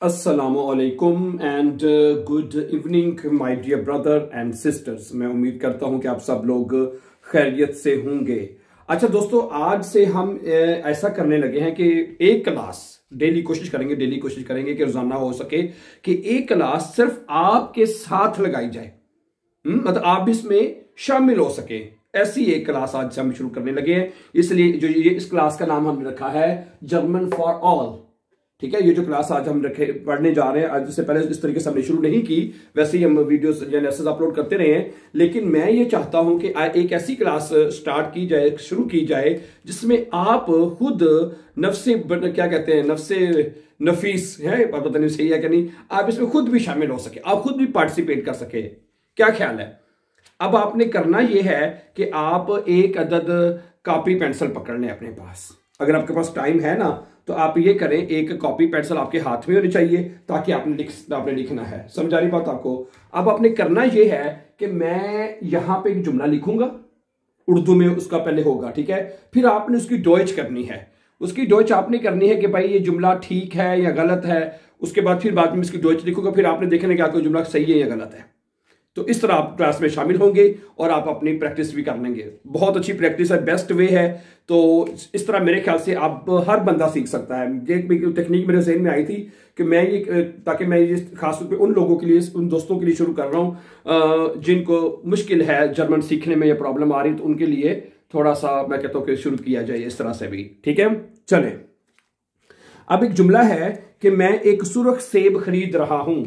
अस्सलामुअलैकुम and good evening my dear brother and sisters. मैं उम्मीद करता हूं कि आप सब लोग खैरियत से होंगे। अच्छा दोस्तों, आज से हम ऐसा करने लगे हैं कि एक क्लास डेली कोशिश करेंगे कि रोजाना हो सके कि एक क्लास सिर्फ आपके साथ लगाई जाए। मतलब आप भी इसमें शामिल हो सके, ऐसी एक क्लास आज से हम शुरू करने लगे हैं। इसलिए जो ये इस क्लास का नाम हमने रखा है जर्मन फॉर ऑल। ठीक है, ये जो क्लास आज हम पढ़ने जा रहे हैं, आज से पहले इस तरीके से हमने शुरू नहीं की, वैसे ही हम वीडियोस या लेसन्स अपलोड करते रहे हैं। लेकिन मैं ये चाहता हूं कि एक ऐसी क्लास स्टार्ट की जाए, शुरू की जाए, जिसमें आप खुद नफ्से क्या कहते हैं, नफ्से नफीस है, पता नहीं सही है कि नहीं, आप इसमें खुद भी शामिल हो सके, आप खुद भी पार्टिसिपेट कर सके। क्या ख्याल है? अब आपने करना यह है कि आप एक अदद कॉपी पेंसिल पकड़ लें अपने पास। अगर आपके पास टाइम है ना, तो आप ये करें, एक कॉपी पेंसिल आपके हाथ में होनी चाहिए, ताकि आपने लिखना है। समझ आ रही बात आपको? अब आपने करना यह है कि मैं यहां पे एक जुमला लिखूंगा, उर्दू में उसका पहले होगा, ठीक है। फिर आपने उसकी डॉइच करनी है। उसकी डॉइच आपने करनी है कि भाई ये जुमला ठीक है या गलत है। उसके बाद में इसकी डॉइच लिखूंगा, फिर आपने देखना कि आपका जुमला सही है या गलत है। तो इस तरह आप क्लास में शामिल होंगे और आप अपनी प्रैक्टिस भी कर लेंगे। बहुत अच्छी प्रैक्टिस है, बेस्ट वे है। तो इस तरह मेरे ख्याल से आप हर बंदा सीख सकता है। एक टेक्निक मेरे ज़हन में आई थी कि मैं ये, ताकि मैं ये खास तौर पे उन लोगों के लिए, उन दोस्तों के लिए शुरू कर रहा हूँ जिनको मुश्किल है जर्मन सीखने में या प्रॉब्लम आ रही, तो उनके लिए थोड़ा सा मैं कहता हूँ कि शुरू किया जाए इस तरह से भी। ठीक है, चले। अब एक जुमला है कि मैं एक सुर्ख सेब खरीद रहा हूं।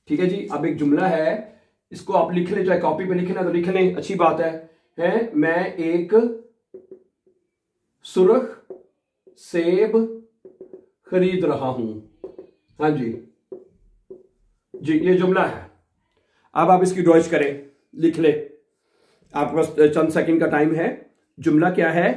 ठीक है जी, अब एक जुमला है, इसको आप लिख लें, चाहे कॉपी पे लिखना है तो लिख लें, अच्छी बात है। मैं एक सुर्ख सेब खरीद रहा हूं। हाँ जी ये जुमला है। अब आप इसकी डॉइच करें, लिख ले, आपके पास चंद सेकंड का टाइम है। जुमला क्या है?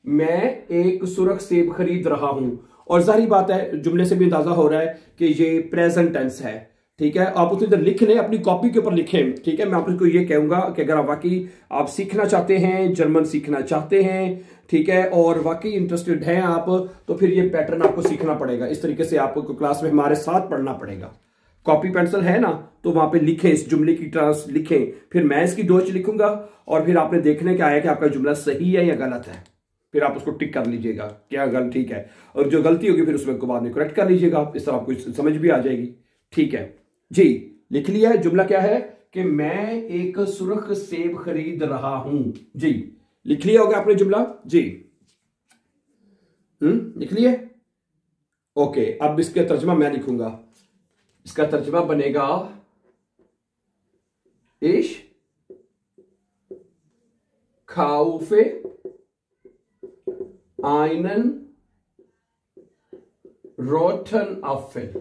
मैं एक सुर्ख सेब खरीद रहा हूं। और जाहिर बात है, जुमले से भी अंदाजा हो रहा है कि ये प्रेजेंट टेंस है। ठीक है, आप उसे इधर लिख लें, अपनी कॉपी के ऊपर लिखें। ठीक है, मैं आपको ये कहूंगा कि अगर आप वाकई आप सीखना चाहते हैं, जर्मन सीखना चाहते हैं, ठीक है, और वाकई इंटरेस्टेड हैं आप, तो फिर ये पैटर्न आपको सीखना पड़ेगा। इस तरीके से आपको क्लास में हमारे साथ पढ़ना पड़ेगा। कॉपी पेंसिल है ना, तो वहां पे लिखें, इस जुमले की ट्रांस लिखें, फिर मैं इसकी डॉइच लिखूंगा, और फिर आपने देखने का है कि आपका जुमला सही है या गलत है। फिर आप उसको टिक कर लीजिएगा, क्या गलत ठीक है, और जो गलती होगी फिर उसमें बाद में करेक्ट कर लीजिएगा। इस तरह आपको समझ भी आ जाएगी। ठीक है जी, लिख लिया है। जुमला क्या है कि मैं एक सुर्ख सेब खरीद रहा हूं। जी, लिख लिया होगा आपने जुमला जी। लिख लिया? ओके, अब इसका तर्जमा मैं लिखूंगा। इसका तर्जमा बनेगा इश खाउफे einen roten Apfel।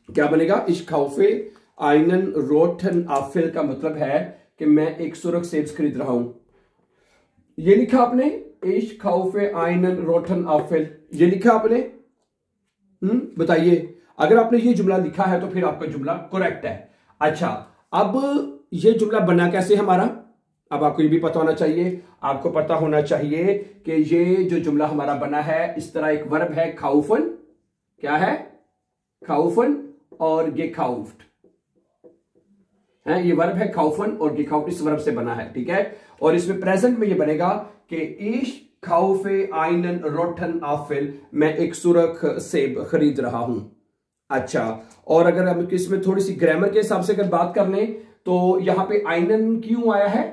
क्या बनेगा? इश खाउफे आइनन रोटन आफिल का मतलब है कि मैं एक सुर्ख सेब खरीद रहा हूं। ये लिखा आपने, इश खाउफे आइनन रोटन आफिल, ये लिखा आपने। बताइए, अगर आपने ये जुमला लिखा है तो फिर आपका जुमला करेक्ट है। अच्छा, अब ये जुमला बना कैसे हमारा? अब आपको ये भी पता होना चाहिए, आपको पता होना चाहिए कि ये जो जुमला हमारा बना है, इस तरह एक वर्ब है खाउफन। क्या है? खाउफन और गेखाउफ्ट है। ये वर्ब है खाउफन और गेखाउफ्ट, इस वर्ब से बना है। ठीक है, और इसमें प्रेजेंट में ये बनेगा कि इश खाउफे आइनन रोटन आफिल, मैं एक सुर्ख सेब खरीद रहा हूं। अच्छा, और अगर हम इसमें थोड़ी सी ग्रामर के हिसाब से अगर बात कर लें, तो यहां पे आइनन क्यों आया है?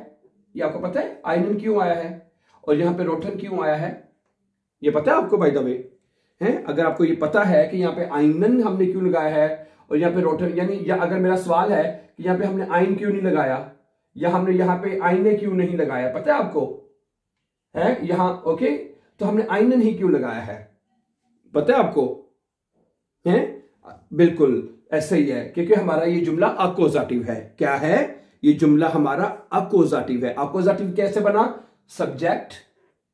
ये आपको पता है आइनन क्यों आया है, और यहां पे रोटन क्यों आया है? ये पता है आपको बाय द वे? है, अगर आपको ये पता है कि यहाँ पे आइनन हमने क्यों लगाया है और यहाँ पे रोटन, यानी या अगर मेरा सवाल है कि यहाँ पे हमने आइन क्यों नहीं लगाया, या हमने यहाँ पे आइने क्यों नहीं लगाया, पता है आपको? है यहाँ, ओके, तो हमने आइनन ही क्यों लगाया है, पता है आपको? है, बिल्कुल ऐसे ही है, क्योंकि हमारा ये जुमला अकोजाटिव है। क्या है? ये जुमला हमारा अकोजाटिव है। अकोजाटिव कैसे बना? सब्जेक्ट,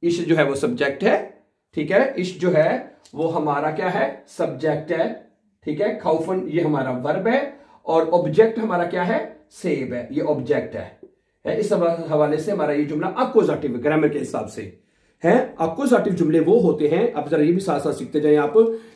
इश जो है वो सब्जेक्ट है। ठीक है, इश जो है वो हमारा क्या है? सब्जेक्ट है। ठीक है, खाउफन ये हमारा वर्ब है, और ऑब्जेक्ट हमारा क्या है? सेब है, ये ऑब्जेक्ट है। इस हवाले से हमारा ये जुमला अकोजाटिव है ग्रामर के हिसाब से। है। अक्यूजेटिव जुमले वो होते हैं, अब जरा ये भी साथ साथ सीखते जाएं आप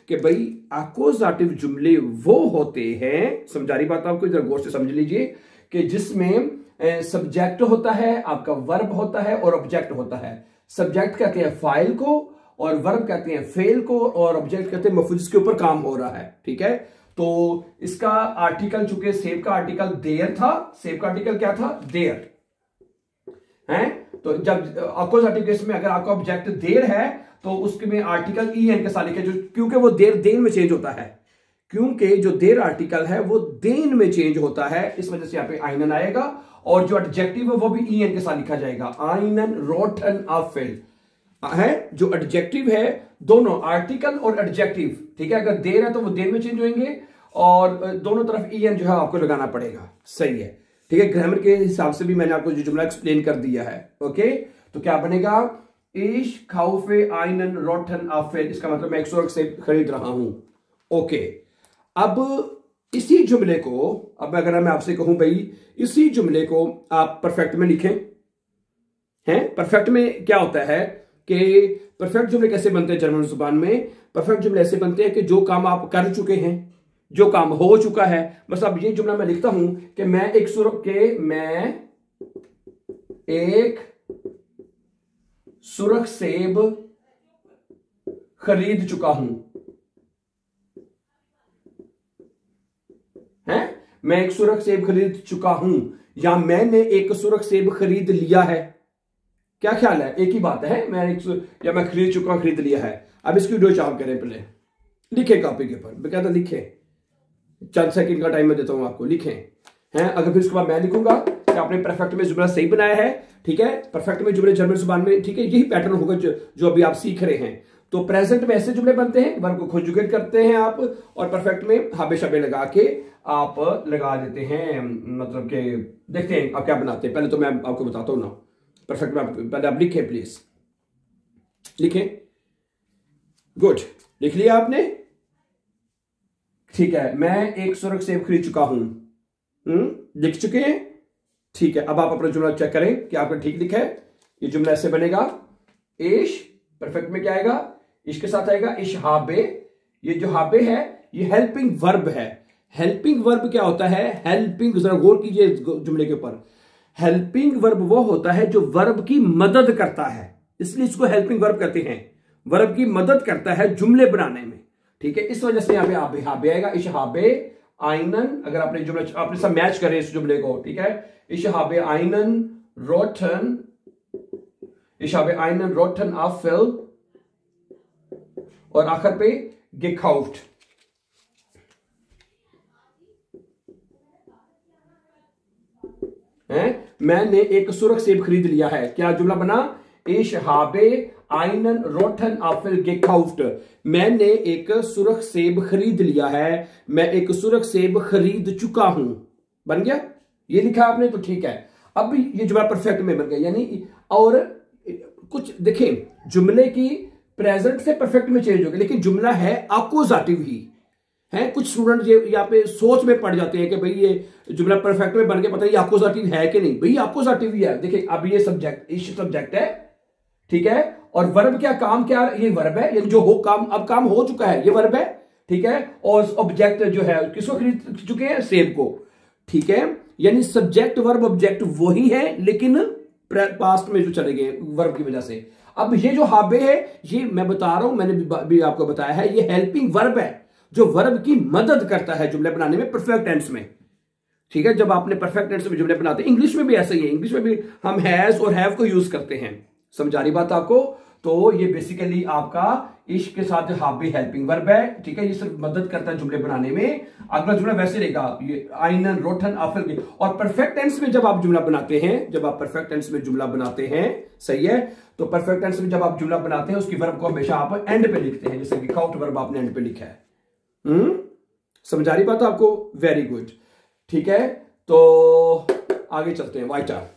कि भाई अक्यूजेटिव जुमले वो होते हैं, समझा रही बात आपको, जरा गौर से समझ लीजिए, कि जिसमें सब्जेक्ट होता है, आपका वर्ब होता है और ऑब्जेक्ट होता है। सब्जेक्ट कहते हैं फाइल को और वर्ब कहते हैं फेल को और ऑब्जेक्ट कहते हैं मफूल जिसके ऊपर काम हो रहा है। ठीक है, तो इसका आर्टिकल, चूंकि सेव का आर्टिकल देयर था, सेव का आर्टिकल क्या था, देयर है। तो जब अक्यूजेटिव केस में अगर आपका ऑब्जेक्ट देर है तो उसके में आर्टिकल ई एन के साथ लिखे, जो क्योंकि वो देन में चेंज होता है, क्योंकि जो देर आर्टिकल है वो देन में चेंज होता है, इस वजह से यहां पे आइनन आएगा। और जो एडजेक्टिव है वो भी ई एन के साथ लिखा जाएगा, आइनन रोटन अफिल है। जो एडजेक्टिव है, दोनों आर्टिकल और एडजेक्टिव, ठीक है, अगर देर है तो वो देर में चेंज होंगे और दोनों तरफ ई एन जो है आपको लगाना पड़ेगा। सही है, ठीक है, ग्रामर के हिसाब से भी मैंने आपको जो जुमला एक्सप्लेन कर दिया है। ओके, तो क्या बनेगा, इश खाउफे आइनन रोटन अफिल, इसका मतलब मैं एक सुरख से खरीद रहा हूं। ओके, अब इसी जुमले को, अब अगर मैं आपसे कहूं भाई इसी जुमले को आप परफेक्ट में लिखें, हैं, परफेक्ट में क्या होता है कि परफेक्ट जुमले कैसे बनते हैं जर्मन जुबान में, परफेक्ट जुमले ऐसे बनते हैं कि जो काम आप कर चुके हैं, जो काम हो चुका है। बस अब ये जुमला मैं लिखता हूं कि मैं एक सुरख सेब खरीद चुका हूं, है, मैं एक सुरख सेब खरीद चुका हूं, या मैंने एक सुरख सेब खरीद लिया है। क्या ख्याल है, एक ही बात है, या मैं खरीद चुका हूं, खरीद लिया है। अब इसकी वीडियो चाप करें, पहले लिखे कॉपी के ऊपर, बेकायदा लिखे, चंद सेकंड का टाइम मैं देता हूं आपको, लिखें हैं। अगर फिर उसके बाद मैं लिखूंगा कि आपने परफेक्ट में जुमला सही बनाया है, ठीक है, परफेक्ट में जुमले जर्मन जुबान में, ठीक है, यही पैटर्न होगा जो अभी आप सीख रहे हैं। तो प्रेजेंट में ऐसे जुमले बनते हैं, वर्ब को कंजुगेट करते हैं आप, और परफेक्ट में हाबे शबे लगा के आप लगा देते हैं, मतलब कि देखते हैं आप क्या बनाते हैं। पहले तो मैं आपको बताता हूं ना, परफेक्ट में पहले आप लिखें, प्लीज लिखें। गुड, लिख लिया आपने, ठीक है, मैं एक सुरख सेब खरीद चुका हूं, लिख चुके हैं, ठीक है। अब आप अपना जुमला चेक करें कि आपका ठीक लिखा है। ये जुमला ऐसे बनेगा, इश, परफेक्ट में क्या आएगा, इश के साथ आएगा इश हाबे। ये जो हाबे है ये हेल्पिंग वर्ब है। हेल्पिंग वर्ब क्या होता है, हेल्पिंग, जरा गौर कीजिए जुमले के ऊपर, हेल्पिंग वर्ब वो होता है जो वर्ब की मदद करता है, इसलिए इसको हेल्पिंग वर्ब कहते हैं। वर्ब की मदद करता है जुमले बनाने में, ठीक है, इस वजह से यहां पे हाबे हाबे आएगा, इश हाबे आइनन। अगर आपने जुमला आपने सब मैच करें इस जुमले को, ठीक है, इश हाबे आइनन रोटन, इश हाबे आइनन रोटन अफिल, और आखिर पे gekauft। मैंने एक सुरख सेब खरीद लिया है। क्या जुमला बना, इश हाबे आइनन रोटन अफिल gekauft, मैंने एक सुरख सेब खरीद लिया है, मैं एक सुरख सेब खरीद चुका हूं, बन गया, ये लिखा आपने, तो ठीक है। अब ये जुमला परफेक्ट में बन गया, यानी, और कुछ देखें, जुमले की प्रेजेंट से परफेक्ट में चेंज हो गया, लेकिन जुमला है एक्यूजेटिव ही है। कुछ स्टूडेंट ये यहाँ पे सोच में पड़ जाते हैं कि भाई ये जुमला परफेक्ट में बन के पता नहीं एक्यूजेटिव है कि नहीं। भाई एक्यूजेटिव ही है। देखिए, अब ये सब्जेक्ट, इस सब्जेक्ट है, ठीक है, और वर्ब क्या, काम क्या, ये वर्ब है, यानी जो हो काम, अब काम हो चुका है, ये वर्ब है, ठीक है, और ऑब्जेक्ट जो है किसको खरीद चुके हैं, सेब को, ठीक है, यानी सब्जेक्ट वर्ब ऑब्जेक्ट वही है, लेकिन पास्ट में जो चले गए वर्ब की वजह से। अब ये जो हाबे है, ये मैं बता रहा हूं, मैंने भी आपको बताया है, ये हेल्पिंग वर्ब है जो वर्ब की मदद करता है जुमले बनाने में परफेक्ट टेंस में, ठीक है। जब आपने परफेक्ट टेंस में जुमले बनाते हैं, इंग्लिश में भी ऐसा ही है, इंग्लिश में भी हम हैज और हैव को यूज करते हैं, समझा रही बात आपको। तो ये बेसिकली आपका इश के साथ हाबे हेल्पिंग वर्ब है, ठीक है, ये सिर्फ मदद करता है जुमले बनाने में। अगला जुमला वैसे रहेगा, ये आइनन रोटन अफिल, और परफेक्ट टेंस में जब आप जुमला बनाते हैं, जब आप परफेक्ट टेंस में जुमला बनाते हैं, सही है, तो परफेक्ट टेंस में जब आप जुमला बनाते हैं उसकी वर्ब को हमेशा आप एंड पे लिखते हैं, जैसे gekauft वर्ब आपने एंड पे लिखा है। समझा रही बात आपको, वेरी गुड, ठीक है। तो आगे चलते हैं, वाइटर।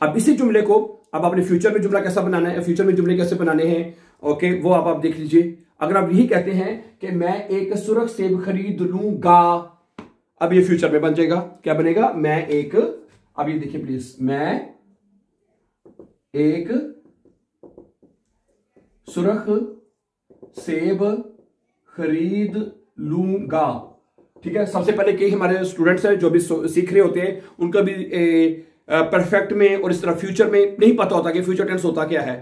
अब इसी जुमले को अब आपने फ्यूचर में जुमला कैसा बनाना है, फ्यूचर में जुमले कैसे बनाने हैं, ओके, वो आप देख लीजिए। अगर आप यही कहते हैं कि मैं एक सुरख सेब खरीद लूंगा, अब ये फ्यूचर में बन जाएगा, क्या बनेगा, मैं एक, अब ये देखिए प्लीज, मैं एक सुरख सेब खरीद लूंगा। ठीक है, सबसे पहले कई हमारे स्टूडेंट्स हैं जो भी सीख रहे होते हैं, उनका भी परफेक्ट में और इस तरह फ्यूचर में नहीं पता होता कि फ्यूचर टेंस होता क्या है।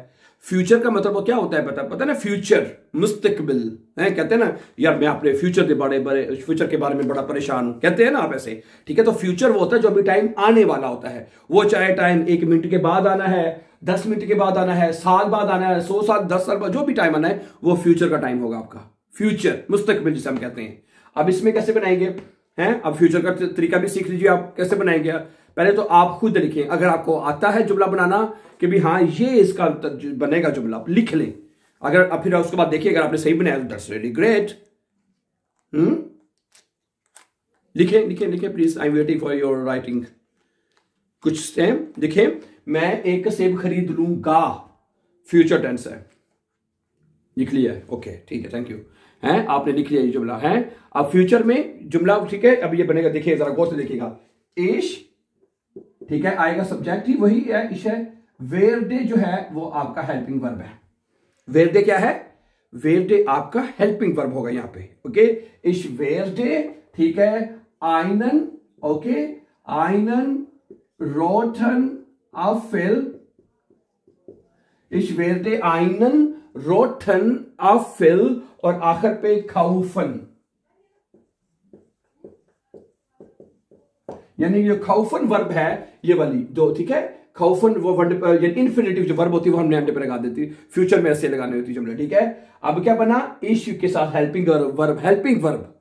फ्यूचर का मतलब वो क्या होता है पता है ना, फ्यूचर मुस्तकबिल है, कहते हैं ना यार मैं अपने फ्यूचर के बारे में बड़ा परेशान हूं, कहते हैं ना आप ऐसे। ठीक है, तो फ्यूचर वो होता है जो अभी टाइम आने वाला होता है, वो चाहे टाइम 1 मिनट के बाद आना है, 10 मिनट के बाद आना है, साल बाद आना है, 100 साल 10 साल बाद, जो भी टाइम आना है वो फ्यूचर का टाइम होगा आपका, फ्यूचर मुस्तकबिल जिसे हम कहते हैं। अब इसमें कैसे बनाएंगे हैं, अब फ्यूचर का तरीका भी सीख लीजिए आप कैसे बनाएंगे। पहले तो आप खुद लिखें, अगर आपको आता है जुमला बनाना कि भी हाँ ये इसका बनेगा जुमला, लिख लें। अगर अब फिर उसके बाद देखिए अगर आपने सही बनाया तो दैट्स रियली ग्रेट। लिखें लिखें लिखें please, I am waiting for your writing. कुछ सेम लिखें, मैं एक सेब खरीद लूंगा, फ्यूचर टेंस है, लिख लिया है, ओके ठीक है, थैंक यू। हैं आपने लिख लिया ये जुमला है। अब फ्यूचर में जुमला ठीक है, अब ये बनेगा, देखिए जरा गौर से देखिएगा, इश ठीक है आएगा, सब्जेक्ट ही वही है इश है, वेरडे जो है वो आपका हेल्पिंग वर्ब है। वेरडे क्या है, वेरडे आपका हेल्पिंग वर्ब होगा यहां पे, ओके। इश वेरडे ठीक है, आइनन ओके, आइनन रोटन अफिल, इश वेरडे आइनन रोटन अफिल, और आखिर पे खाउफन, यानी जो खाउफन वर्ब है ये वाली दो, ठीक है। खाउफन वो वर्ब इन्फिनेटिव जो वर्ब होती है वो हमने अंडे पे लगा देती, फ्यूचर में ऐसे लगानी होती जुमले, ठीक है। अब क्या बना, इश के साथ हेल्पिंग वर्ब, हेल्पिंग वर्ब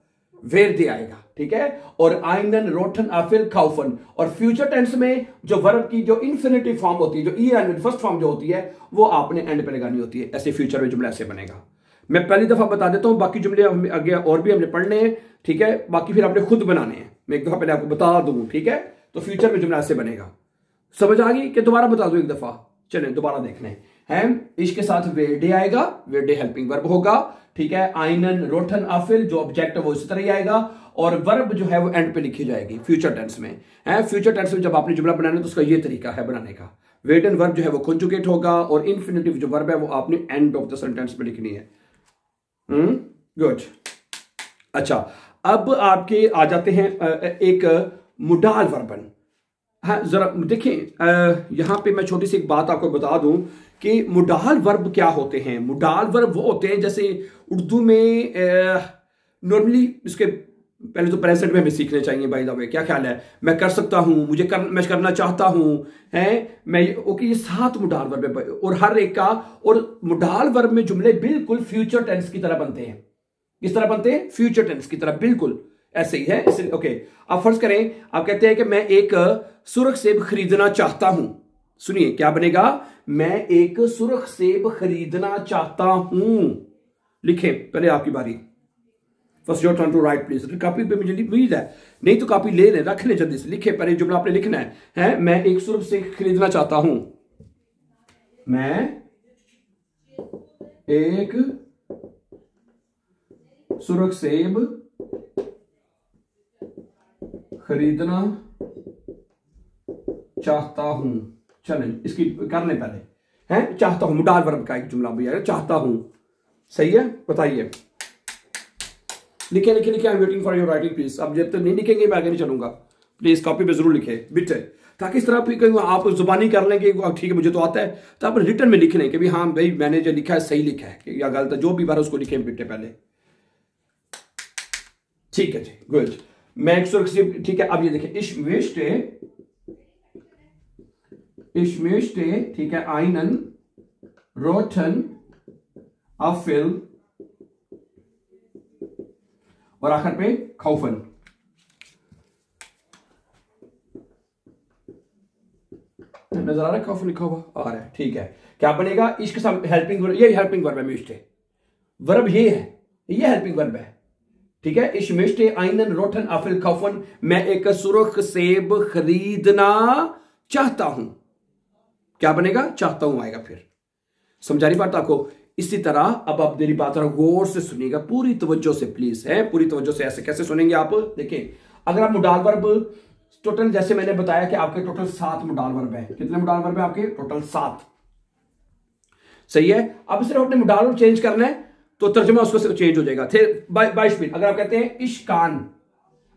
वेर दे आएगा, ठीक है, और आइनन रोटन अफिल खाउफन। और फ्यूचर टेंस में जो वर्ब की जो इन्फिनेटिव फॉर्म होती है, जो ई एंड फर्स्ट फॉर्म जो होती है वो आपने एंड पे लगानी होती है, ऐसे फ्यूचर में जुमला ऐसे बनेगा। मैं पहली दफा बता देता हूं, बाकी जुमले आगे और भी हमने पढ़ने हैं, ठीक है, बाकी फिर आपने खुद बनाने हैं, मैं एक दफा पहले आपको बता दूं, ठीक है। तो फ्यूचर में जुमला ऐसे बनेगा, समझ आ गई कि दोबारा बता दूं एक दफा, चलें दोबारा देखने हैं। इसके साथ वेरडे आएगा, वेरडे हेल्पिंग वर्ब होगा, ठीक है। आइनन रोटन अफिल जो ऑब्जेक्ट है वो इसी तरह ही आएगा, और वर्ब जो है वो एंड पे लिखी जाएगी फ्यूचर टेंस में है। फ्यूचर टेंस में जब आपने जुमला बनाना तो उसका ये तरीका है बनाने का, वेट एंड वर्ब जो है वो कॉन्जुगेट होगा, और इन्फिनेटिव जो वर्ब है वो आपने एंड ऑफ द सेंटेंस पे लिखनी है। गुड। अच्छा, अब आपके आ जाते हैं एक मुडाल वर्बन। हाँ जरा देखें, यहां पे मैं छोटी सी एक बात आपको बता दूं कि मुडाल वर्ब क्या होते हैं। मुडाल वर्ब वो होते हैं जैसे उर्दू में नॉर्मली, इसके पहले तो प्रेजेंट में हमें सीखने चाहिए बाय द वे, क्या ख्याल है, मैं कर सकता हूं, मैं करना चाहता हूं, है मैं, ओके, ये 7 मुडाल वर्ब है, और हर एक का, और मुडाल वर्ब में जुमले बिल्कुल फ्यूचर टेंस की तरह बनते हैं। किस तरह बनते हैं, फ्यूचर टेंस की तरह, बिल्कुल ऐसे ही है। इसलिए ओके, अब फर्ज करें आप कहते हैं कि मैं एक सुर्ख सेब खरीदना चाहता हूं, सुनिए क्या बनेगा, मैं एक सुर्ख सेब खरीदना चाहता हूं। लिखें, पहले आपकी बारी, first your turn to write please. Copy पे मुझे उम्मीद है, नहीं तो कॉपी ले लें, रख लें जल्दी से, लिखे पहले जुमला आपने लिखना है, मैं एक सुर्ख सेब खरीदना चाहता हूं, मैं एक सुर्ख सेब खरीदना चाहता हूं। चलें इसकी कर लें पहले, हैं चाहता हूं, मुडाल वर्ब का एक जुमला भी आएगा, चाहता हूं, सही है, बताइए, लिखे लिखे लिखे, I am waiting for your writing please. अब जब तक नहीं लिखेंगे मैं आगे नहीं चलूंगा, प्लीज कॉपी पे जरूर लिखे बिटे, ताकि इस तरह आप जुबानी कर लेंगे, ठीक है मुझे तो आता है, तो आप रिटर्न में लिख लें कि भी हाँ भाई मैंने जो लिखा है सही लिखा है या गलत है, जो भी बार उसको लिखे बिटे पहले, ठीक है जी, गुड। मैं एक सुर्ख सेब, ठीक है। अब ये देखिए, इश्मेश्टे ठीक है, आइनन रोटन अफिल, और आखिर पे खाउफन। नजर आ रहा है खाउफन लिखा हुआ आ रहा है, ठीक है। क्या बनेगा, इसके साथ हेल्पिंग वर्ब, ये हेल्पिंग वर्ब है, मिश्टे वर्ब ये है, ये हेल्पिंग वर्ब है, ठीक है। इश्मेश्टे आइनन रोटन अफिल खाउफन, मैं एक सुर्ख सेब खरीदना चाहता हूं, क्या बनेगा, चाहता हूं आएगा, फिर समझा रही बात आपको। इसी तरह अब आप मेरी बात गौर से सुनिएगा, पूरी तवज्जो से प्लीज, है पूरी तवज्जो से। ऐसे कैसे सुनेंगे आप, देखें, अगर आप मुडाल वर्ब टोटल, जैसे मैंने बताया कि आपके टोटल 7 मुडाल वर्ब है, कितने मुडाल वर्ब है आपके, टोटल 7। सही है। अब सिर्फ अपने मुडाल वर्ब चेंज करना है तो तर्जुमा उसको चेंज हो जाएगा। थे 22 मिनट। अगर आप कहते हैं इश्कान,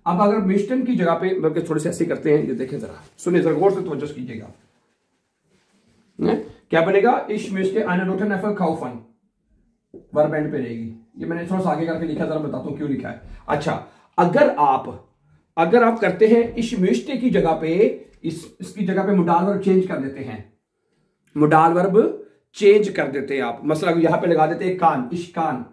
अब अगर मिस्टन की जगह पे बल्कि थोड़े से ऐसे करते हैं, ये देखें जरा, सुनिए जरा गौर से तवज्जो कीजिएगा, क्या बनेगा? इश मिस्टे आने रोटन एफल खाउफन, वर्ब एंड पे रहेगी। ये मैंने थोड़ा सा आगे करके लिखा, जरा बताता हूं क्यों लिखा है। अच्छा, अगर आप करते हैं इश मिस्टे की जगह पे, इसकी जगह पे मुडाल वर्ब चेंज कर देते हैं, मुडाल वर्ब चेंज कर देते हैं आप, मसला यहां पे लगा देते हैं कान, इश्कान,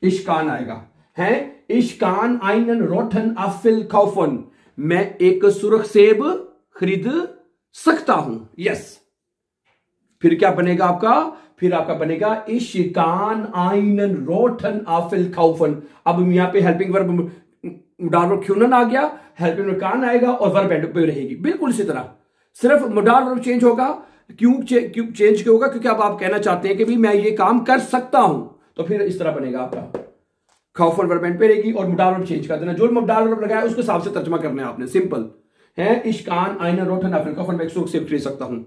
इश्कान आएगा है। इश्कान आइनन रोटन अफिल खौफन, मैं एक सुरख सेब खरीद सकता हूं। यस, फिर क्या बनेगा आपका? फिर आपका बनेगा इश्कान आइनन रोटन अफिल खौफन। अब यहां पे हेल्पिंग वर्ब मुडाल वर्ब क्यूनन आ गया, हेल्पिंग वर्ब कान आएगा और वर्ब एंड पे रहेगी। बिल्कुल इसी तरह, सिर्फ मुडाल वर्ब चेंज होगा। क्यों चेंज क्यों होगा? क्योंकि अब आप कहना चाहते हैं कि भी मैं ये काम कर सकता हूं, तो फिर इस तरह बनेगा आपका खौफन वर्ब एंड पे रहेगी और मुडाल वर्ब चेंज कर देना। जो मुडाल वर्ब लगाया उसके हिसाब से तर्जुमा करना है आपने, सिंपल है। इश्कान आइनन रोटन अफिल खौफन, मैं एक सुरख सेब खरीद सकता हूं।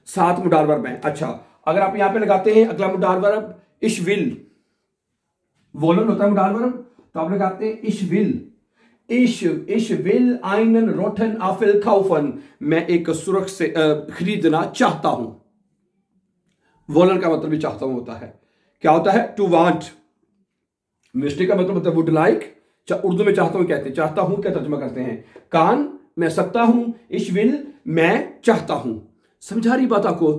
7 मुडाल वर्ब है। अच्छा, अगर आप यहां पे लगाते हैं अगला मुडाल वर्ब इश विल, वोलन होता है मुडाल वर्ब, तो आप लगाते हैं इश विल, इश विल आइनन रोटन अफिल खौफन, मैं एक सुरख से खरीदना चाहता हूं। वोलन का मतलब भी चाहता हूं होता है, क्या होता है? To want. मिस्टेक का मतलब होता है वुड लाइक, उर्दू में चाहता हूं कहते हैं, चाहता हूं क्या तर्जुमा करते हैं? कान, मैं सकता हूं, इश विल, मैं चाहता हूं। समझा रही बात आपको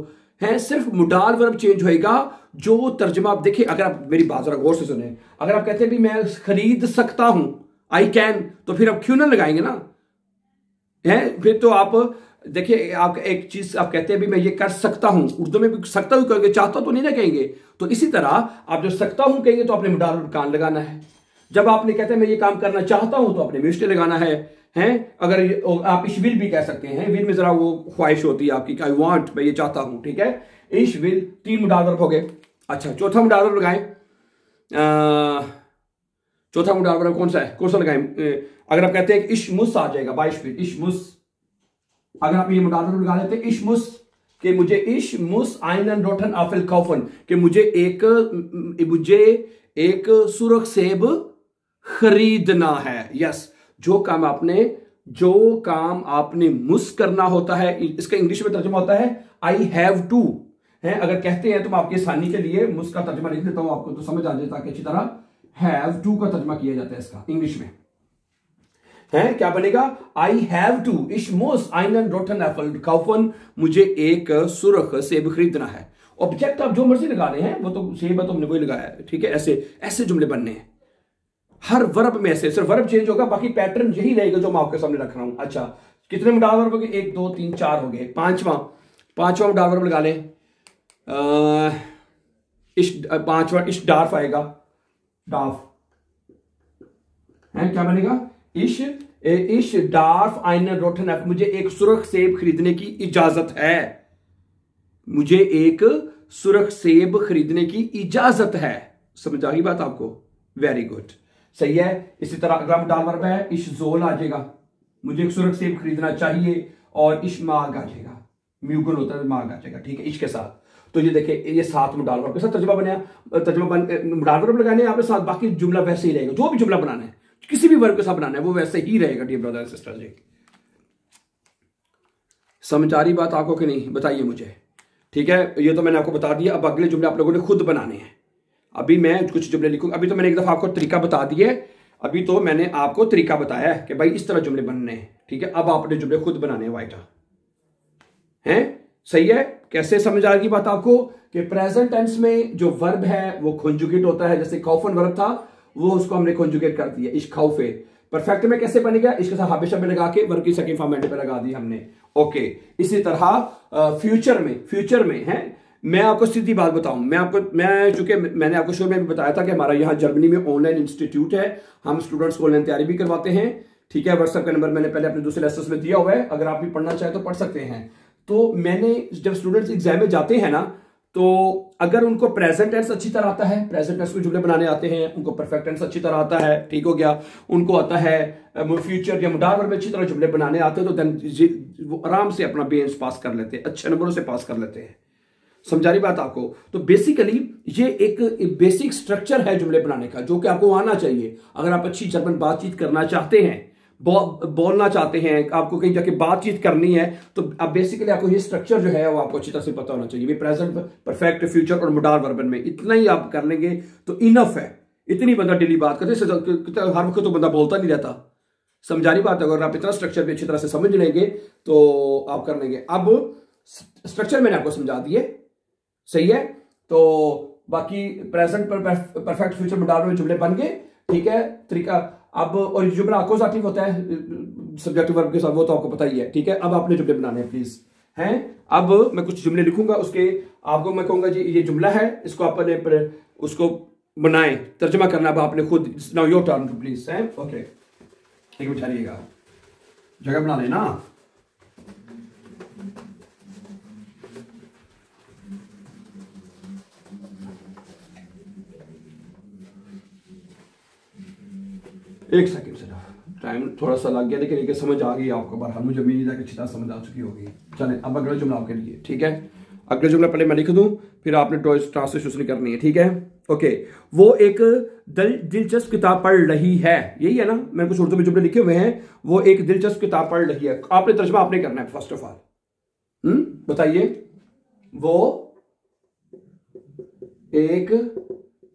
है? सिर्फ मुडाल वर्ब चेंज होएगा। जो तर्जुमा आप देखिए, अगर आप मेरी बात जरा गौर से सुने, अगर आप कहते हैं भी मैं खरीद सकता हूं, आई कैन, तो फिर आप क्यों ना लगाएंगे ना, है? फिर तो आप देखिए, आप एक चीज आप कहते हैं भी मैं ये कर सकता हूं, उर्दू में भी सकता हूं कहेंगे, चाहता तो नहीं ना कहेंगे। तो इसी तरह आप जो सकता हूं कहेंगे तो आपने मुडाल वर्ब कान लगाना है। जब आपने कहते हैं मैं ये काम करना चाहता हूं तो आपने मिस्टे लगाना है। अगर आप इश विल भी कह सकते हैं, विल में जरा वो ख्वाहिश होती है आपकी, आई वांट, मैं ये चाहता हूं, ठीक है। इश विल, 3 मुडाल वर्ब हो गए। अच्छा, चौथा मुडाल वर्ब लगाएं। चौथा मुडाल वर्ब कौन सा है? कौन सा लगाएं? अगर आप कहते हैं इश्मुस आ जाएगा 22 मिनट, इश्मुस। अगर आप ये मुडाल वर्ब लगा लेते हैं इश्मुस, कि मुझे इश्मुस आइनन रोटन अफिल खौफन, कि मुझे एक सुरख सेब खरीदना है। यस, जो काम आपने मुस करना होता है, इसका इंग्लिश में तर्जुमा होता है आई हैव टू, है। अगर कहते हैं तो मैं आपकी आसानी के लिए मुस का तर्जुमा लिख देता हूं, आपको तो समझ आ जाए ताकि अच्छी तरह। हैव टू का तर्जुमा किया जाता है इसका इंग्लिश में, है। क्या बनेगा? आई हैव टू इश्मुस आइनन रोटन एफल खौफन, मुझे एक सुरख सेब खरीदना है। ऑब्जेक्ट आप जो मर्जी लगा रहे हैं, वो तो सेब है तो हमने वही लगाया है, ठीक है। ऐसे जुमले बनने हैं हर वर्ब में, ऐसे सिर्फ वर्ब चेंज होगा, बाकी पैटर्न यही रहेगा जो मैं आपके सामने रख रहा हूं। अच्छा, कितने मुडाल वर्ब हो गए? 1 2 3 4 हो गए। पांचवा मुडाल वर्ब लगा लें। पांचवा इश डार्फ आएगा, डार्फ है। क्या बनेगा? इश डार्फ आइनन रोटन एफ, मुझे एक सुरख सेब खरीदने की इजाजत है, मुझे एक सुरख सेब खरीदने की इजाजत है। समझ आ गई बात आपको? वेरी गुड, सही है। इसी तरह अगला मुडाल वर्ब है इश जोल आ जाएगा, मुझे एक सुरख सेब खरीदना चाहिए, और इश माग आ जाएगा, म्यूगल होता है, माग आ जाएगा, ठीक है, इश के साथ। तो ये देखिए, ये 7 मुडाल वर्ब के साथ तर्जुमा बनया। मुडाल वर्ब लगाने आपके साथ, बाकी जुमला वैसे ही रहेगा। जो भी जुमला बनाना है, किसी भी वर्ब के साथ बनाना है, वो वैसे ही रहेगा डियर ब्रदर एंड सिस्टर जी। समझ आ रही बात आपको कि नहीं? बताइए मुझे, ठीक है। ये तो मैंने आपको बता दिया। अब अगले जुमले आप लोगों ने खुद बनाने हैं। अभी मैं कुछ जुमले लिखूंगा। अभी तो मैंने एक दफा आपको तरीका बता दिया है, अभी तो मैंने आपको तरीका बताया है कि भाई इस तरह जुमले बनने हैं, ठीक है। अब आपने जुमले खुद बनाने हैं, वाइटा हैं, सही है। कैसे समझ आ गई बात आपको? कि प्रेजेंट टेंस में जो वर्ब है वो कॉन्जुगेट होता है। जैसे खौफन वर्ब था, वो उसको हमने कॉन्जुगेट कर दिया, इश खौफे। परफेक्ट में कैसे बनेगा? इसके साथ हमेशा में लगा के वर्ब की सेकंड फॉर्म पे लगा दी हमने, ओके। इसी तरह फ्यूचर में है। मैं आपको सीधी बात बताऊं, चूंकि मैंने आपको शुरू में भी बताया था कि हमारा यहाँ जर्मनी में ऑनलाइन इंस्टीट्यूट है, हम स्टूडेंट्स को ऑनलाइन तैयारी भी करवाते हैं, ठीक है। व्हाट्सएप का नंबर मैंने पहले अपने दूसरे लेसन्स में दिया हुआ है, अगर आप भी पढ़ना चाहें तो पढ़ सकते हैं। तो मैंने जब स्टूडेंट्स एग्जाम में जाते हैं ना, तो अगर उनको प्रेजेंट टेंस अच्छी तरह आता है, प्रेजेंट टेंस के जुमले बनाने आते हैं, उनको परफेक्ट टेंस अच्छी तरह आता है, ठीक हो गया, उनको आता है फ्यूचर या मुडाल वर्ब में अच्छी तरह जुमले बनाने आते हैं, तो देन वो आराम से अपना बेंच पास कर लेते हैं, अच्छे नंबरों से पास कर लेते हैं। समझा रही बात आपको? तो बेसिकली ये एक बेसिक स्ट्रक्चर है जुमले बनाने का, जो कि आपको आना चाहिए अगर आप अच्छी जर्मन बातचीत करना चाहते हैं, बोलना चाहते हैं, आपको कहीं जाके बातचीत करनी है, तो अब बेसिकली आपको ये स्ट्रक्चर जो है वो आपको अच्छी तरह से पता होना चाहिए। प्रेजेंट, परफेक्ट, फ्यूचर और मोडाल वर्बन में इतना ही आप कर लेंगे तो इनफ है। इतनी बंदा डेली बात करते, हर वक्त तो बंदा बोलता नहीं रहता। समझा रही बात है? अगर आप इतना स्ट्रक्चर भी अच्छी तरह से समझ लेंगे तो आप कर लेंगे। अब स्ट्रक्चर मैंने आपको समझा दिए, सही है? तो बाकी प्रेजेंट, परफेक्ट, फ्यूचर, मोडाल में जुमले बन गए, ठीक है? तरीका अब, और जुमला अकोजाटिव होता है सब्जेक्टिव वर्ब के साथ, वो तो आपको पता ही है, ठीक है? अब आपने जुमले बनाने हैं प्लीज, हैं? अब मैं कुछ जुमले लिखूंगा, उसके आपको मैं कहूंगा जी ये जुमला है, इसको आपने उसको बनाएं, तर्जमा करना अब आपने खुद। नाउ योर टर्न प्लीज, हैं? ओके, एक मिनट ठहरिएगा, जगह बना लेना। एक सेकंड से टाइम थोड़ा सा लग गया, लेकिन एक समझ आ गई आपको। बार मुझे उम्मीद है कि अच्छी तरह समझ आ चुकी होगी। चलें अब अगला जुमला आपके लिए, ठीक है? अगला जुमला पहले मैं लिख दूं, फिर आपने ट्रांसलेशन करनी है, ठीक है? ओके, वो एक दिलचस्प किताब पढ़ रही है, यही है ना? मैंने कुछ उर्दू में जुमले लिखे हुए हैं। वो एक दिलचस्प किताब पढ़ रही है, आपने तर्जमा आपने करना है फर्स्ट ऑफ ऑल। बताइए, वो एक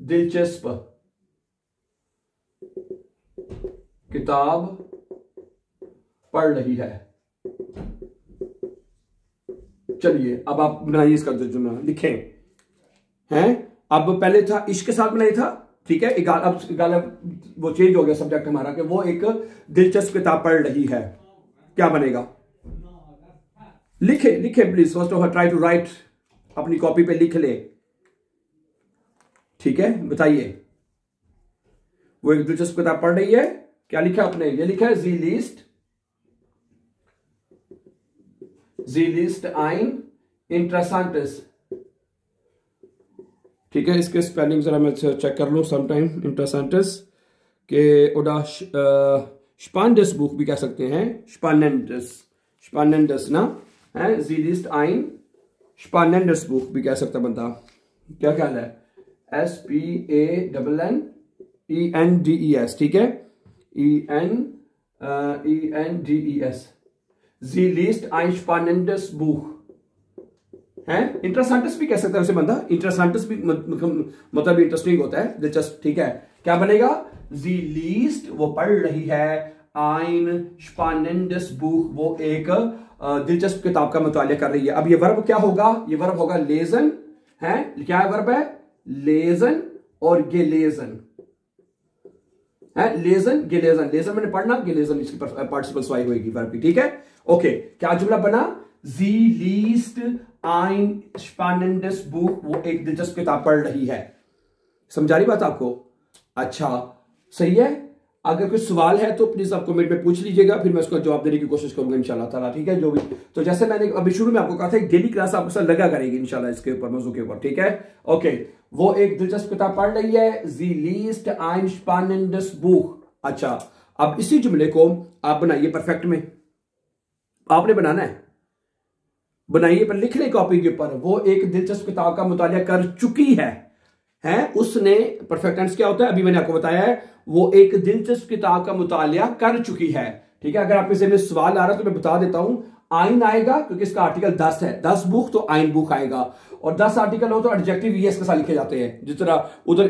दिलचस्प किताब पढ़ रही है। चलिए अब आप बनाइए इसका जुमला, लिखें, हैं? अब पहले था इश्क के साथ बनाया था, ठीक है? अब वो चेंज हो गया सब्जेक्ट हमारा, कि वो एक दिलचस्प किताब पढ़ रही है। क्या बनेगा? लिखे लिखे please, first of all try to write, अपनी कॉपी पे लिख ले, ठीक है? बताइए, वो एक दिलचस्प किताब पढ़ रही है, क्या लिखा आपने? ये लिखा है जी लिस्ट ein interessantes, ठीक है? इसके स्पेलिंग जरा मैं चेक कर लूं समटाइम। इंटरेसेंटस के ओडा स्पानेंडस बुक भी कह सकते हैं, स्पानेंडस ना है, जी लिस्ट ein स्पानेंडस बुक भी कह सकता बंदा। क्या ख्याल है? SPANNENDES, ठीक है? ENDES, Sie liest ein spannendes Buch, है? इंटरेस्टेंटस भी कह सकता है उसे बंदा, इंटरेस्टेंटस भी मतलब इंटरेस्टिंग होता है, दिलचस्प, ठीक है? क्या बनेगा? Sie liest, वो पढ़ रही है, ein spannendes Buch, वो एक दिलचस्प किताब का मुतालिया कर रही है। अब ये वर्ब क्या होगा? ये वर्ब होगा लेजन, है? क्या वर्ब है? लेजन और गेलेजन, है? लेजन गेलेजन, लेजन मैंने पढ़ना, गेलेजन इसकी पार्टिसिपल स्वाई होगी वर्ब की, ठीक है? ओके, क्या जुमला बना? जी लीस्ट ein spannendes Buch, वो एक दिलचस्प किताब पढ़ रही है। समझा रही बात आपको? अच्छा, सही है। अगर कोई सवाल है तो प्लीज आप कमेंट में पूछ लीजिएगा, फिर मैं उसका जवाब देने की कोशिश करूंगा इंशाल्लाह ताला, ठीक है? जो भी, तो जैसे मैंने अभी शुरू में आपको कहा था, एक डेली क्लास आपके साथ लगा करेगी इंशाल्लाह इसके ऊपर, मौजू के ऊपर, ठीक है? ओके, वो एक दिलचस्प किताब पढ़ रही है, जी लीस्ट ein spannendes Buch। अच्छा, अब इसी जुमले को आप बनाइए परफेक्ट में, आपने बनाना है, बनाइए पर लिख लें कॉपी के ऊपर। वो एक दिलचस्प किताब का मुतालिया कर चुकी है, उसने, परफेक्ट टेंस क्या होता है अभी मैंने आपको बताया है, वो एक दिलचस्प किताब का मुतालिया कर चुकी है, ठीक है? अगर आपके ज़हन में सवाल आ रहा है तो मैं बता देता हूं, आइन आएगा क्योंकि इसका आर्टिकल 10 है, 10 बुक तो आइन बुक आएगा, और 10 आर्टिकल हो तो एडजेक्टिव ईएस के साथ लिखे जाते हैं। जिस तरह उधर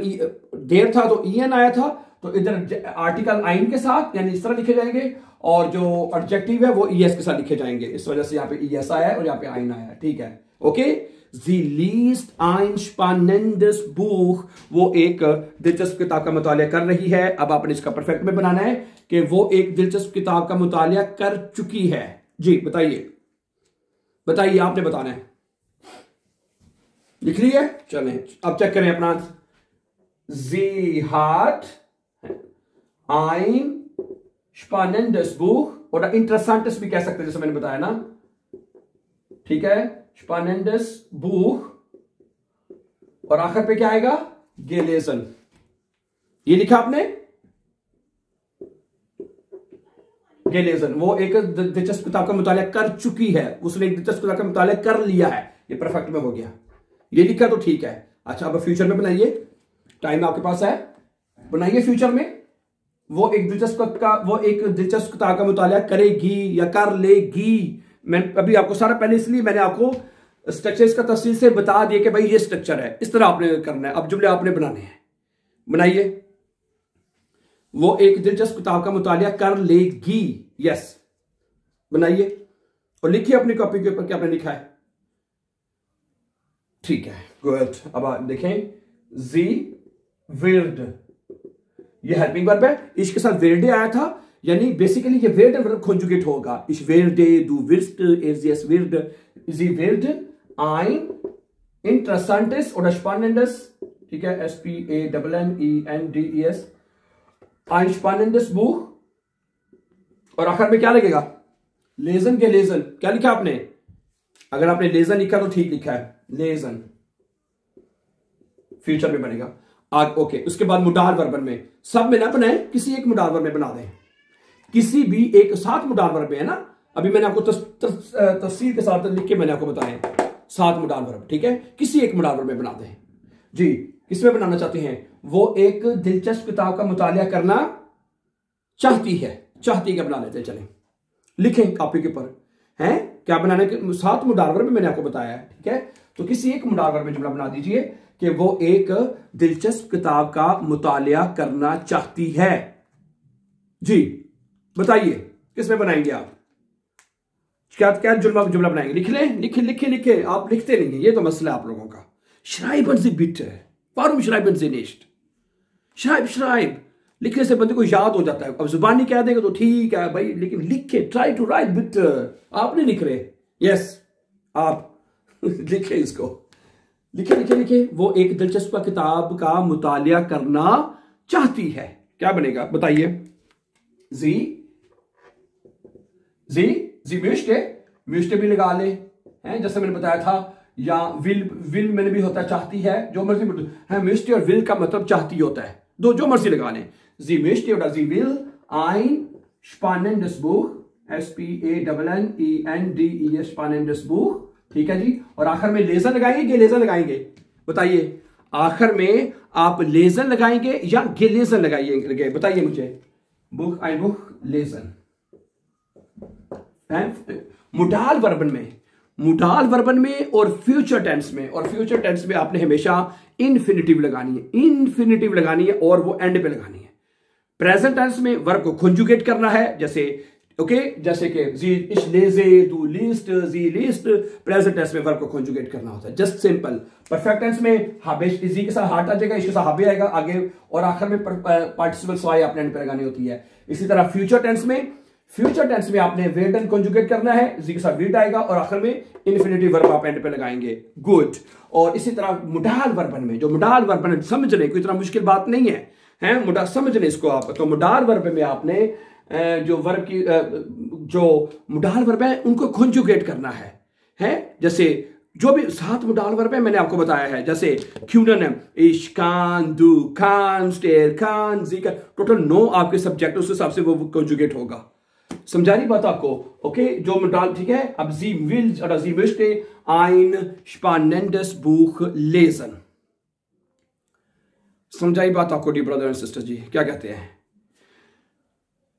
देर था तो ईएन आया था, तो इधर आर्टिकल आइन के साथ यानी इस तरह लिखे जाएंगे, और जो एडजेक्टिव है वो ईएस के साथ लिखे जाएंगे। इस वजह से यहाँ पे ईएस आया है और यहाँ पे आइन आया है, ठीक है? Okay, Sie liest ein spannendes Buch, वो एक दिलचस्प किताब का मुतालिया कर रही है। अब आपने इसका परफेक्ट में बनाना है कि वो एक दिलचस्प किताब का मुतालिया कर चुकी है। जी बताइए, बताइए, आपने बताना है। लिख लिया? चलें अब चेक करें अपना। Sie hat ein spannendes Buch, और interessantes भी कह सकते हैं जैसे मैंने बताया ना, ठीक है? Spannendes Buch, और आखिर पे क्या आएगा? gelesen। ये लिखा आपने, gelesen, वो एक दिलचस्प किताब का मुतालिया कर चुकी है, उसने एक दिलचस्प किताब का मुतालिया कर लिया है, ये परफेक्ट में हो गया। ये लिखा तो ठीक है। अच्छा अब फ्यूचर में बनाइए, टाइम आपके पास है, बनाइए फ्यूचर में। वो एक दिलचस्प किताब का मुताला करेगी या कर लेगी। मैं अभी आपको सारा पहले इसलिए मैंने आपको स्ट्रक्चर इसका तफसील से बता दिया कि भाई ये स्ट्रक्चर है, इस तरह आपने करना है। अब जुमले आपने बनाने हैं, बनाइए। वो एक दिलचस्प किताब का मुताला कर लेगी, यस बनाइए और लिखिए अपनी कॉपी के ऊपर क्या आपने लिखा है। ठीक है, गुड। अब आप देखें, जी विर्ड, ये हेल्पिंग वर्ब है, इसके साथ वेर्डे आया था, यानी बेसिकली ये वेर्ड वर्ब कॉन्जुगेट होगा। इस वेर्डे, दू विर्स्ट, एस विर्ड, जी weird, ein interessantes oder spannendes, ठीक है, SPANNENDES, ein spannendes Buch। और आखिर में क्या लगेगा, लेजन के लेजन, क्या लिखा आपने? अगर आपने लेजन लिखा तो ठीक लिखा है, लेजन फ्यूचर में बनेगा आज। ओके, उसके बाद मुडाल वर्बन में सब में ना बनाए, किसी एक मुडाल वर्ब में बना दें, किसी भी एक साथ मुडाल वर्ब में है ना। अभी मैंने आपको तफसील के साथ लिख के मैंने आपको बताया 7 मुडाल वर्ब, ठीक है, किसी एक मुडाल वर्ब में बना दें जी। किसमें बनाना चाहते हैं? वो एक दिलचस्प किताब का मुतालिया करना चाहती है, चाहती है, बना लेते हैं। चलें लिखें कॉपी के ऊपर, हैं क्या बनाने के 7 मुडाल वर्ब में मैंने आपको बताया है, ठीक है। तो किसी एक मुडाल वर्ब में जुमला बना दीजिए कि वो एक दिलचस्प किताब का मुतालिया करना चाहती है जी। बताइए किसमें बनाएंगे आप, क्या क्या जुमला बनाएंगे? लिख लें, लिखे। आप लिखते नहीं है, ये तो मसला है आप लोगों का। श्राइबन से बिट है, वारुम श्राइबन से निश्ट, श्राइब लिखने से बंदे को याद हो जाता है। अब जुबानी कह देंगे तो ठीक है भाई, लेकिन लिखे, ट्राई टू राइट बिट, आप नहीं लिख रहे। यस आप लिखे इसको, लिखे। वो एक दिलचस्प किताब का मुतालिया करना चाहती है, क्या बनेगा बताइए? जी म्यूस्टे भी लगा ले, हैं जैसे मैंने बताया था, या विल मैंने भी होता है चाहती है, जो मर्जी है। म्यूस्टे और विल का मतलब चाहती होता है, दो जो मर्जी लगा लें। जी म्यूस्टे और जी will ein spannendes Buch, SPANNENDES spannendes Buch, ठीक है जी। और आखिर में लेजर लगाएंगे, लेजर लगाएंगे, बताइए आखिर में आप लेजर लगाएंगे या गेलेजर लगाइए, बताइए मुझे। बुक ein Buch लेजर। मुडाल वर्बन में और फ्यूचर टेंस में आपने हमेशा इन्फिनिटिव लगानी है और वो एंड पे लगानी है। प्रेजेंट टेंस में वर्ब को कॉन्जुगेट करना है, जैसे कि जी इश लेजे, दू लीस्ट, जी लीस्ट। प्रेजेंट टेंस में वर्ब को कॉन्जुगेट करना होता है, जस्ट सिंपल। परफेक्ट टेंस में हाबेश जी के साथ हाट आ जाएगा, इसके साथ हाबे आएगा आगे, और आखिर में पार्टिसिपल स्वाई आपने एंड पे लगानी होती है। इसी तरह फ्यूचर टेंस में आपने वेर्डन कॉन्जुगेट करना है, जी के साथ वीड आएगा, और आखिर में इन्फिनिटिव वर्ब आप एंड पे लगाएंगे, गुड। और इसी तरह मुडाल वर्बन में, जो मुडाल वर्बन समझने कोई इतना मुश्किल बात नहीं है, मुडाल समझने इसको आप। तो मुडाल वर्ब में आपने जो वर्ब की जो मुडाल वर्ब है उनको कॉन्जुगेट करना है। जैसे जो भी 7 मुडाल वर्ब है मैंने आपको बताया है, जैसे क्यूनन है, इश, कान, दू, कान, स्टेर, कान, जी का टोटल 9 आपके सब्जेक्ट, उस हिसाब से वो कॉन्जुगेट होगा। समझा रही बात आपको? ओके, जो मुडाल, ठीक है। अब जी विल और जी möchte ein spannendes Buch lesen, समझाई बात आपको डी ब्रदर एंड सिस्टर जी, क्या कहते हैं?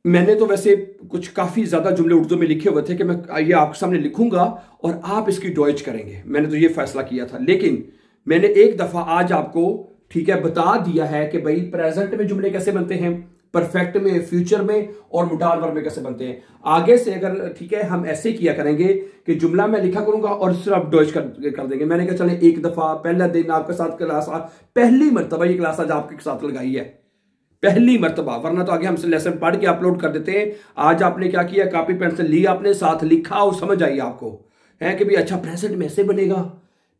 मैंने तो वैसे कुछ काफी ज्यादा जुमले उर्दू में लिखे हुए थे कि मैं ये आपके सामने लिखूंगा और आप इसकी डॉइच करेंगे, मैंने तो ये फैसला किया था। लेकिन मैंने एक दफा आज आपको, ठीक है, बता दिया है कि भाई प्रेजेंट में जुमले कैसे बनते हैं, परफेक्ट में, फ्यूचर में और मुडाल वर्ब में कैसे बनते हैं। आगे से अगर, ठीक है, हम ऐसे किया करेंगे कि जुमला मैं लिखा करूंगा और सिर्फ डॉइच कर देंगे। मैंने कहा चले एक दफा पहला दिन आपके साथ क्लास, पहली मरतबा ये क्लास आज आपके साथ लगाई है, पहली मरतबा, वरना तो आगे हम लेसन पढ़ के अपलोड कर देते हैं। आज आपने क्या किया, कॉपी पेंसिल ली, आपने साथ लिखा और समझ आई आपको, है कि भाई अच्छा प्रेजेंट में ऐसे बनेगा,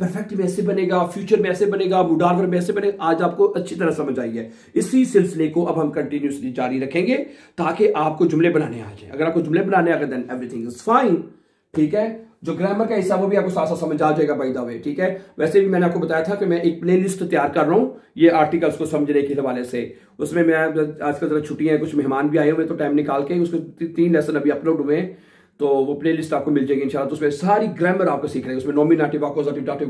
परफेक्ट में ऐसे बनेगा, फ्यूचर में ऐसे बनेगा, मुडाल वर्ब में ऐसे बनेगा। आज आपको अच्छी तरह समझ आई है। इसी सिलसिले को अब हम कंटिन्यूसली जारी रखेंगे ताकि आपको जुमले बनाने आ जाए। अगर आपको जुमले बनाने आ गए देन एवरीथिंग इज फाइन, ठीक है। जो ग्रामर का हिस्सा वो भी आपको साथ साथ समझ आ जाएगा बाय द वे, ठीक है। वैसे भी मैंने आपको बताया था कि मैं एक प्लेलिस्ट तैयार कर रहा हूं ये आर्टिकल्स को समझने के हवाले से। उसमें मैं आजकल जरा छुट्टियां हैं, कुछ मेहमान भी आए हुए, तो टाइम निकाल के उसके 3 लेसन अभी अपलोड हुए हैं, तो वो प्लेलिस्ट आपको मिल जाएगी इंशाल्लाह। तो उसमें सारी ग्रामर आपको सीख रहे हैं, उसमें नॉमिनेटिव, अक्यूजेटिव, दाटिव,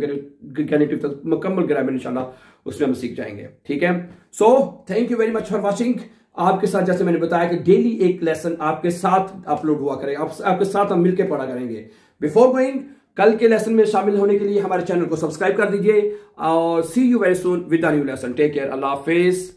गेनिटिव तक मुकम्मल ग्रामर इंशाल्लाह उसमें हम सीख जाएंगे। ठीक है, so thank you very much for watching. आपके साथ जैसे मैंने बताया कि डेली एक लेसन आपके साथ अपलोड हुआ करेगा, आपके साथ हम मिलकर पढ़ा करेंगे। बिफोर गोइंग, कल के लेसन में शामिल होने के लिए हमारे चैनल को सब्सक्राइब कर दीजिए और see you very soon with a new lesson. Take care, अल्लाह हाफिज।